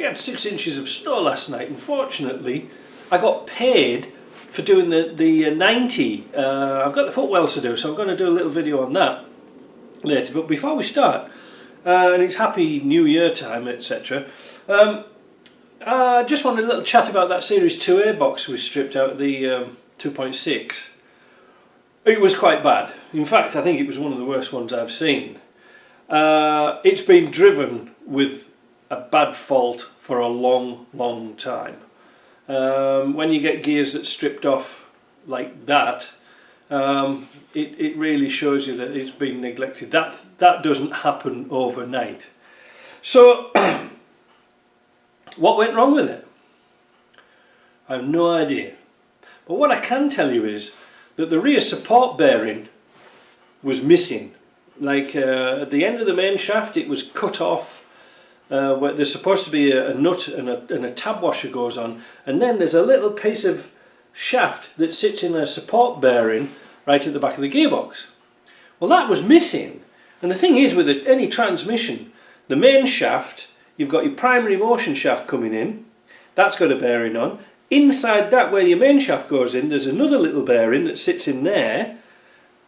had 6 inches of snow last night. Unfortunately, I got paid for doing the 90. I've got the footwells to do, so I'm going to do a little video on that later. But before we start, and it's Happy New Year time, etc. I just wanted a little chat about that Series 2A box we stripped out of the 2.6. It was quite bad. In fact, I think it was one of the worst ones I've seen. It's been driven with a bad fault for a long time. When you get gears that stripped off like that, it really shows you that it's been neglected. That doesn't happen overnight. So what went wrong with it? I have no idea. But what I can tell you is that the rear support bearing was missing. Like at the end of the main shaft, it was cut off. Where there's supposed to be a nut and a tab washer goes on, and then there's a little piece of shaft that sits in a support bearing right at the back of the gearbox. Well, that was missing. And the thing is, with any transmission, the main shaft, you've got your primary motion shaft coming in, that's got a bearing on. Inside that, where your main shaft goes in, there's another little bearing that sits in there.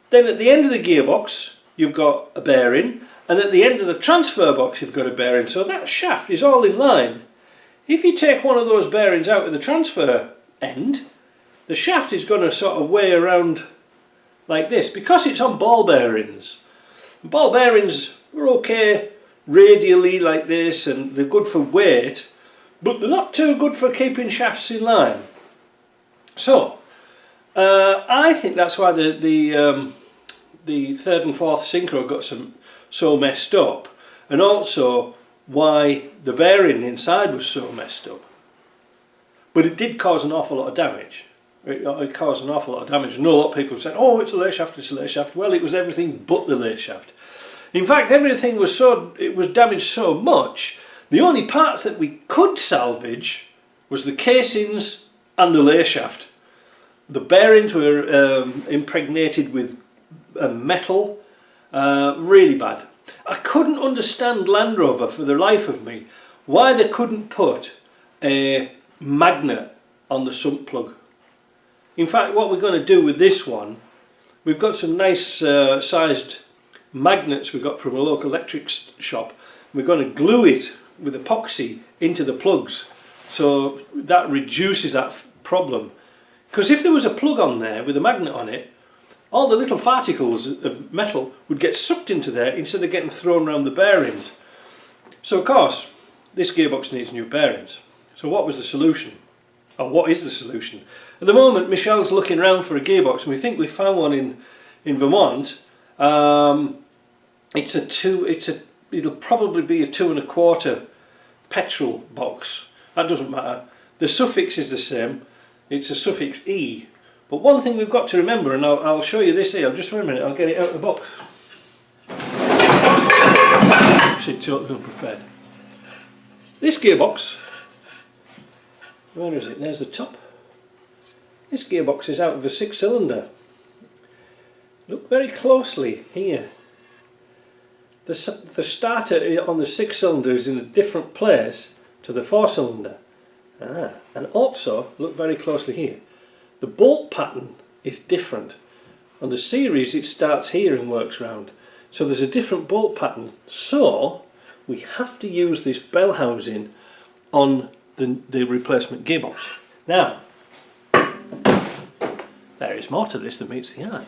Then at the end of the gearbox, you've got a bearing, and at the end of the transfer box you've got a bearing, so that shaft is all in line. If you take one of those bearings out of the transfer end, the shaft is going to sort of weigh around like this, because it's on ball bearings. Ball bearings are okay radially like this, and they're good for weight, but they're not too good for keeping shafts in line. So I think that's why the third and fourth synchro got so messed up, and also why the bearing inside was so messed up. But it did cause an awful lot of damage. It caused an awful lot of damage. I know a lot of people said, oh, it's a lay shaft, it's a lay shaft. Well, it was everything but the lay shaft. In fact, everything was damaged so much, the only parts that we could salvage was the casings and the lay shaft. The bearings were impregnated with metal. Really bad. I couldn't understand Land Rover for the life of me why they couldn't put a magnet on the sump plug. In fact, what we're going to do with this one, we've got some nice sized magnets we got from a local electrics shop. We're going to glue it with epoxy into the plugs, so that reduces that problem. Because if there was a plug on there with a magnet on it, all the little particles of metal would get sucked into there instead of getting thrown around the bearings. So of course, this gearbox needs new bearings. So what was the solution? Or what is the solution? At the moment, Michelle's looking around for a gearbox, and we think we found one in Vermont. It'll probably be a 2 1/4 petrol box. That doesn't matter. The suffix is the same. It's a suffix E. But one thing we've got to remember, and I'll show you this here, just wait a minute, I'll get it out of the box. Actually, totally unprepared. This gearbox, where is it? There's the top. This gearbox is out of a 6-cylinder. Look very closely here. The starter on the 6-cylinder is in a different place to the 4-cylinder. And also, look very closely here. The bolt pattern is different. On the series it starts here and works round. So there's a different bolt pattern. So we have to use this bell housing on the replacement gearbox. Now, there is more to this than meets the eye.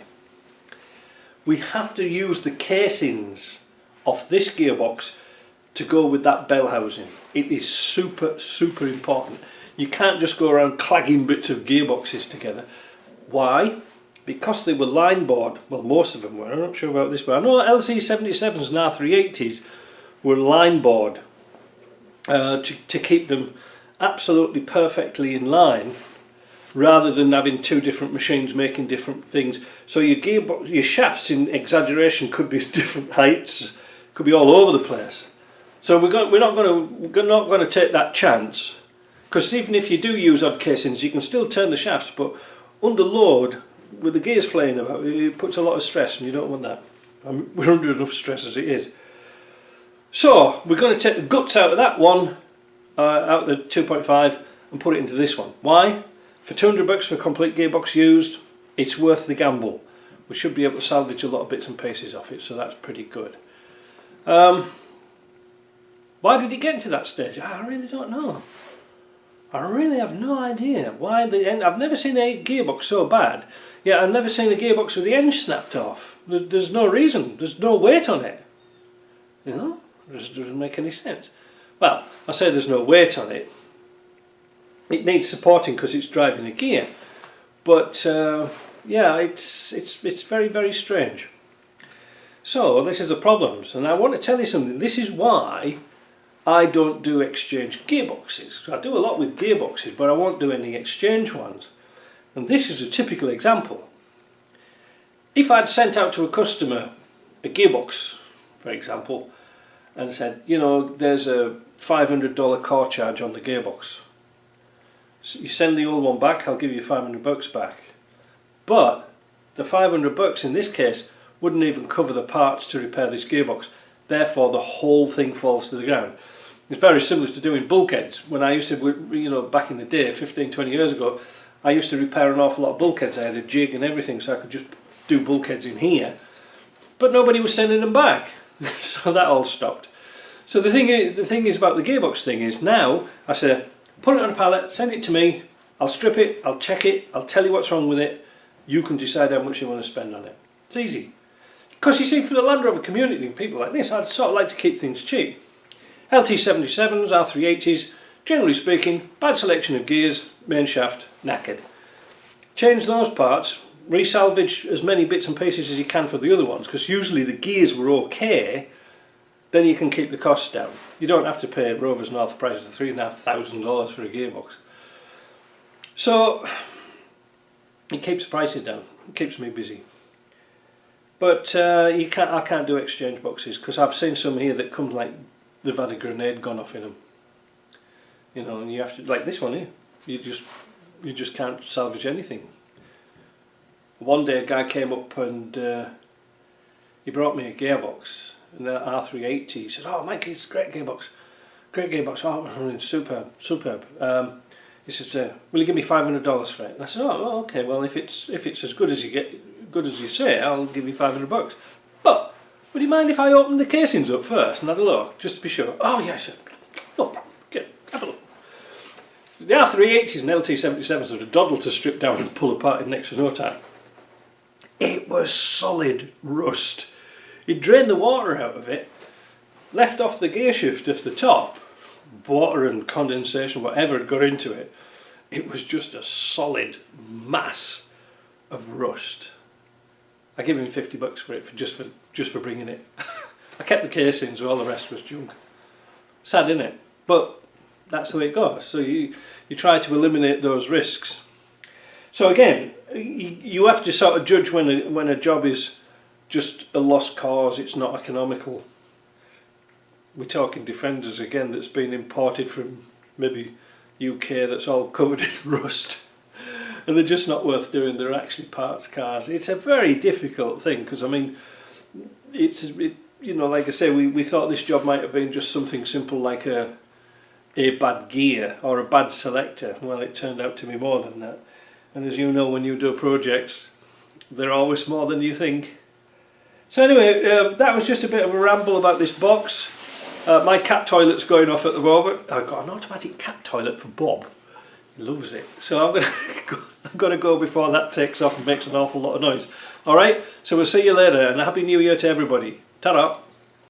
We have to use the casings of this gearbox to go with that bell housing. It is super important. You can't just go around clagging bits of gearboxes together. Why? Because they were line board. Well, most of them were. I'm not sure about this, but I know LC77s and R380s were line board to keep them absolutely perfectly in line, rather than having two different machines making different things. So your gearbox, your shafts in exaggeration could be different heights, could be all over the place. So we're not going to take that chance. Because even if you do use odd casings, you can still turn the shafts, but under load, with the gears flaying about, it puts a lot of stress, and you don't want that. We're under enough stress as it is. So we're going to take the guts out of that one, out the 2.5 and put it into this one. Why? For 200 bucks for a complete gearbox used, it's worth the gamble. We should be able to salvage a lot of bits and pieces off it, so that's pretty good. Why did it get to that stage? I really don't know. I really have no idea why I've never seen a gearbox so bad. Yeah, I've never seen a gearbox with the end snapped off. There's no reason. There's no weight on it. You know, it doesn't make any sense. Well, I say there's no weight on it. It needs supporting because it's driving a gear, but yeah, it's very, very strange. So this is the problems, and I want to tell you something. This is why I don't do exchange gearboxes. I do a lot with gearboxes, but I won't do any exchange ones. And this is a typical example. If I'd sent out to a customer a gearbox, for example, and said, you know, there's a $500 core charge on the gearbox. So you send the old one back, I'll give you 500 bucks back. But the 500 bucks in this case wouldn't even cover the parts to repair this gearbox. Therefore, the whole thing falls to the ground. It's very similar to doing bulkheads. When I used to, you know, back in the day, 15, 20 years ago, I used to repair an awful lot of bulkheads. I had a jig and everything, so I could just do bulkheads in here. But nobody was sending them back, so that all stopped. So the thing is about the gearbox thing is now I say, put it on a pallet, send it to me, I'll strip it, I'll check it, I'll tell you what's wrong with it, you can decide how much you want to spend on it. It's easy. Because you see, for the Land Rover community, people like this, I'd sort of like to keep things cheap. LT77s, R380s, generally speaking, bad selection of gears, main shaft, knackered. Change those parts, resalvage as many bits and pieces as you can for the other ones, because usually the gears were okay, then you can keep the costs down. You don't have to pay Rovers North prices of $3,500 for a gearbox. So it keeps the prices down, it keeps me busy. But I can't do exchange boxes, because I've seen some here that come like they've had a grenade gone off in them. You know, and you have to, like this one here, you just can't salvage anything. One day a guy came up and he brought me a gearbox, an R380. He said, "Oh, Mike, it's a great gearbox, great gearbox. Oh, it was running superb, superb." He said, "Will you give me $500 for it?" And I said, "Oh, okay. Well, if it's as good as you say, I'll give you 500 bucks. But would you mind if I opened the casings up first and had a look, just to be sure?" "Oh, yes, sir. No problem. Have a look." The R380s and LT77s are a doddle to strip down and pull apart in next to no time. It was solid rust. He'd drained the water out of it, left off the gear shift at the top, water and condensation, whatever had got into it. It was just a solid mass of rust. I gave him 50 bucks for it, just for bringing it. I kept the casings, all the rest was junk. Sad, isn't it? But that's the way it goes. So you try to eliminate those risks. So again, you have to sort of judge when a job is just a lost cause, it's not economical. We're talking Defenders again that's been imported from maybe UK, that's all covered in rust. And they're just not worth doing. They're actually parts cars. It's a very difficult thing, because I mean, you know, like I say, we thought this job might have been just something simple like a bad gear or a bad selector. Well, it turned out to be more than that. And as you know, when you do projects, they're always more than you think. So anyway, that was just a bit of a ramble about this box. My cat toilet's going off at the moment. I've got an automatic cat toilet for Bob. He loves it. So I'm going to go before that takes off and makes an awful lot of noise. Alright, so we'll see you later, and a Happy New Year to everybody. Ta-ra!